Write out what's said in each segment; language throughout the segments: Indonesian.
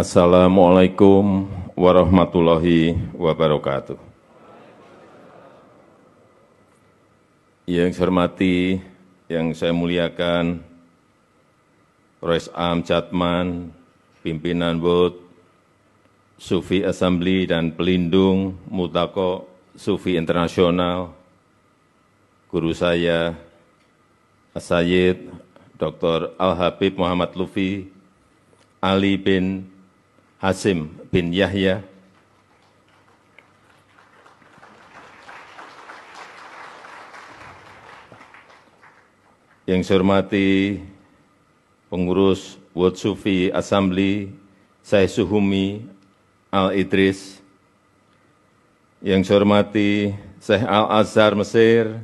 Assalamualaikum warahmatullahi wabarakatuh. Yang saya hormati, yang saya muliakan, Rois Am Jatman, pimpinan WOT, Sufi Assembly dan pelindung Multaqo Sufi Internasional, guru saya, As-Sayyid Dr. Al-Habib Muhammad Lutfi Ali bin Hasim bin Yahya, yang saya hormati pengurus WOT Sufi Assembly, Syekh Suhumi Al-Idris, yang saya hormati Syekh Al-Azhar Mesir,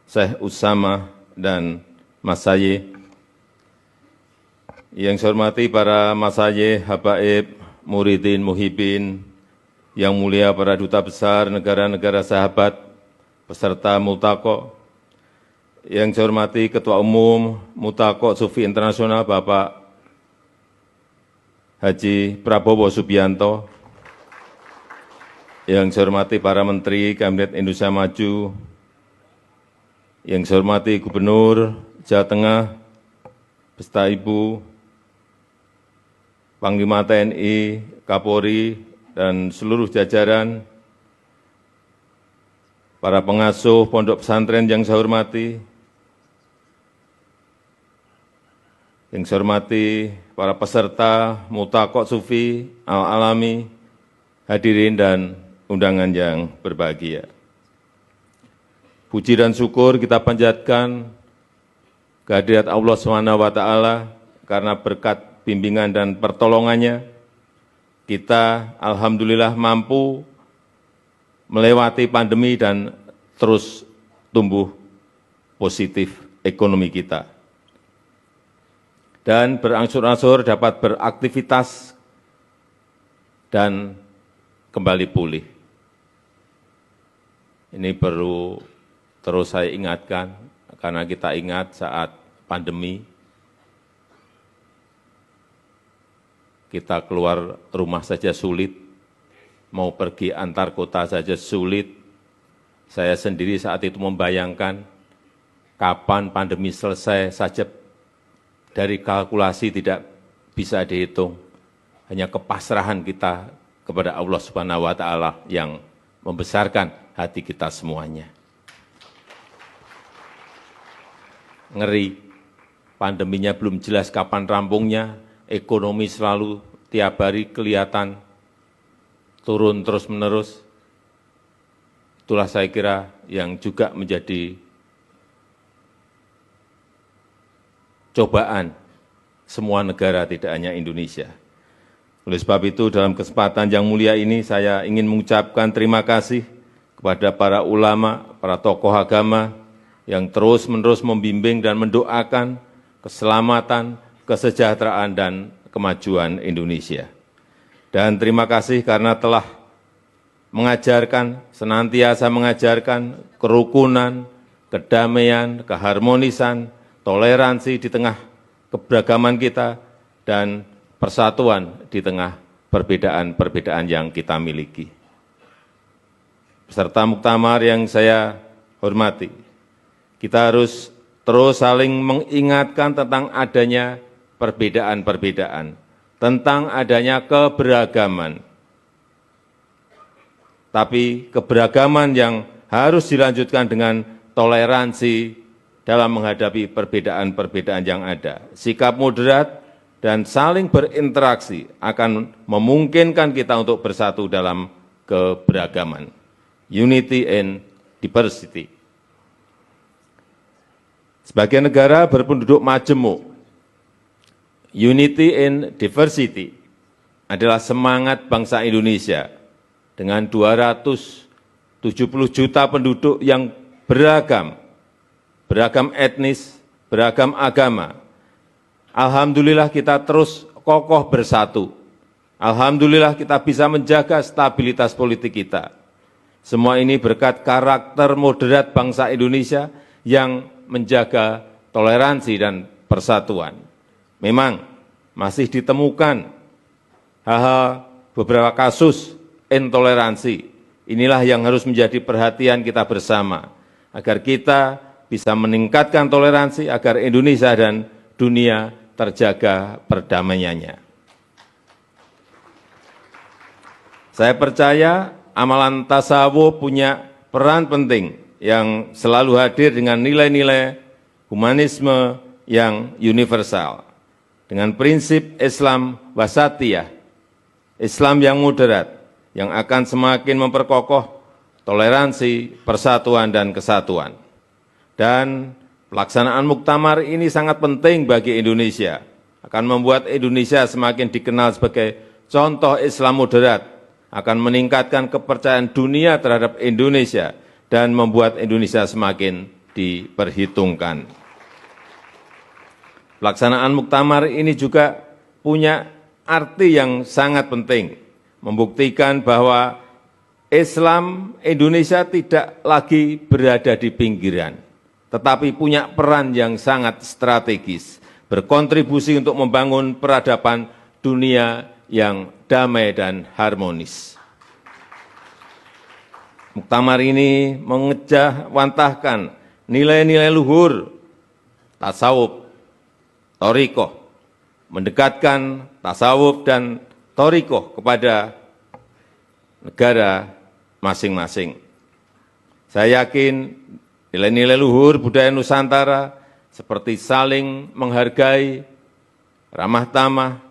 Syekh Usama dan Masayih, yang saya hormati para masayih, habaib, muridin, muhibin, yang mulia para duta besar negara-negara sahabat, peserta Multaqo, yang saya hormati Ketua Umum Multaqo Sufi Internasional Bapak Haji Prabowo Subianto, yang saya hormati para Menteri Kabinet Indonesia Maju, yang saya hormati Gubernur Jawa Tengah, beserta Ibu Panglima TNI, Kapolri, dan seluruh jajaran, para pengasuh pondok pesantren yang saya hormati, yang saya hormati para peserta Multaqo Sufi Al-Alami, hadirin dan undangan yang berbahagia. Puji dan syukur kita panjatkan kehadirat Allah SWT karena berkat bimbingan dan pertolongannya, kita alhamdulillah mampu melewati pandemi dan terus tumbuh positif ekonomi kita. Dan berangsur-angsur dapat beraktivitas dan kembali pulih. Ini perlu terus saya ingatkan, karena kita ingat saat pandemi, kita keluar rumah saja sulit, mau pergi antar kota saja sulit. Saya sendiri saat itu membayangkan kapan pandemi selesai saja dari kalkulasi tidak bisa dihitung. Hanya kepasrahan kita kepada Allah Subhanahu wa Ta'ala yang membesarkan hati kita semuanya. Ngeri, pandeminya belum jelas kapan rampungnya, ekonomi selalu tiap hari kelihatan turun terus-menerus. Itulah saya kira yang juga menjadi cobaan semua negara, tidak hanya Indonesia. Oleh sebab itu, dalam kesempatan yang mulia ini, saya ingin mengucapkan terima kasih kepada para ulama, para tokoh agama, yang terus-menerus membimbing dan mendoakan keselamatan, kesejahteraan, dan kemajuan Indonesia. Dan terima kasih karena telah mengajarkan, senantiasa mengajarkan kerukunan, kedamaian, keharmonisan, toleransi di tengah keberagaman kita, dan persatuan di tengah perbedaan-perbedaan yang kita miliki. Peserta muktamar yang saya hormati, kita harus terus saling mengingatkan tentang adanya perbedaan-perbedaan, tentang adanya keberagaman. Tapi keberagaman yang harus dilanjutkan dengan toleransi dalam menghadapi perbedaan-perbedaan yang ada. Sikap moderat dan saling berinteraksi akan memungkinkan kita untuk bersatu dalam keberagaman. Unity and diversity. Sebagai negara berpenduduk majemuk, unity and diversity adalah semangat bangsa Indonesia dengan 270 juta penduduk yang beragam etnis, beragam agama. Alhamdulillah kita terus kokoh bersatu. Alhamdulillah kita bisa menjaga stabilitas politik kita. Semua ini berkat karakter moderat bangsa Indonesia yang menjaga toleransi dan persatuan. Memang masih ditemukan hal-hal beberapa kasus intoleransi. Inilah yang harus menjadi perhatian kita bersama, agar kita bisa meningkatkan toleransi, agar Indonesia dan dunia terjaga perdamaiannya. Saya percaya amalan tasawuf punya peran penting yang selalu hadir dengan nilai-nilai humanisme yang universal. Dengan prinsip Islam wasatiyah, Islam yang moderat, yang akan semakin memperkokoh toleransi, persatuan, dan kesatuan. Dan pelaksanaan muktamar ini sangat penting bagi Indonesia, akan membuat Indonesia semakin dikenal sebagai contoh Islam moderat, akan meningkatkan kepercayaan dunia terhadap Indonesia, dan membuat Indonesia semakin diperhitungkan. Pelaksanaan muktamar ini juga punya arti yang sangat penting, membuktikan bahwa Islam Indonesia tidak lagi berada di pinggiran, tetapi punya peran yang sangat strategis, berkontribusi untuk membangun peradaban dunia yang damai dan harmonis. Muktamar ini mengejawantahkan nilai-nilai luhur tasawuf, thariqah, mendekatkan tasawuf dan thariqah kepada negara masing-masing. Saya yakin nilai-nilai luhur budaya Nusantara seperti saling menghargai, ramah tamah,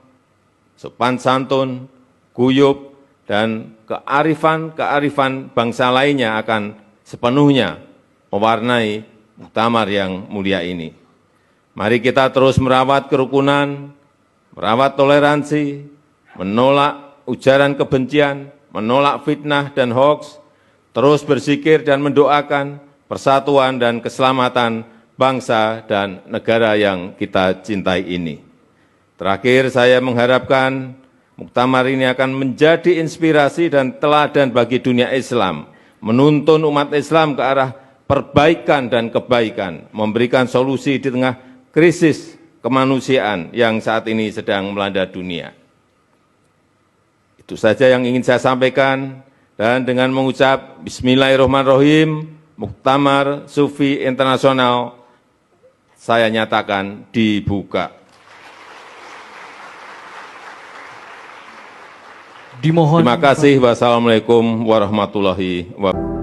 sopan santun, guyub, dan kearifan bangsa lainnya akan sepenuhnya mewarnai muktamar yang mulia ini. Mari kita terus merawat kerukunan, merawat toleransi, menolak ujaran kebencian, menolak fitnah dan hoaks, terus berzikir dan mendoakan persatuan dan keselamatan bangsa dan negara yang kita cintai ini. Terakhir, saya mengharapkan muktamar ini akan menjadi inspirasi dan teladan bagi dunia Islam, menuntun umat Islam ke arah perbaikan dan kebaikan, memberikan solusi di tengah krisis kemanusiaan yang saat ini sedang melanda dunia. Itu saja yang ingin saya sampaikan, dan dengan mengucap Bismillahirrahmanirrahim, Muktamar Sufi Internasional saya nyatakan dibuka. Dimohon. Terima kasih. Wassalamualaikum warahmatullahi wabarakatuh.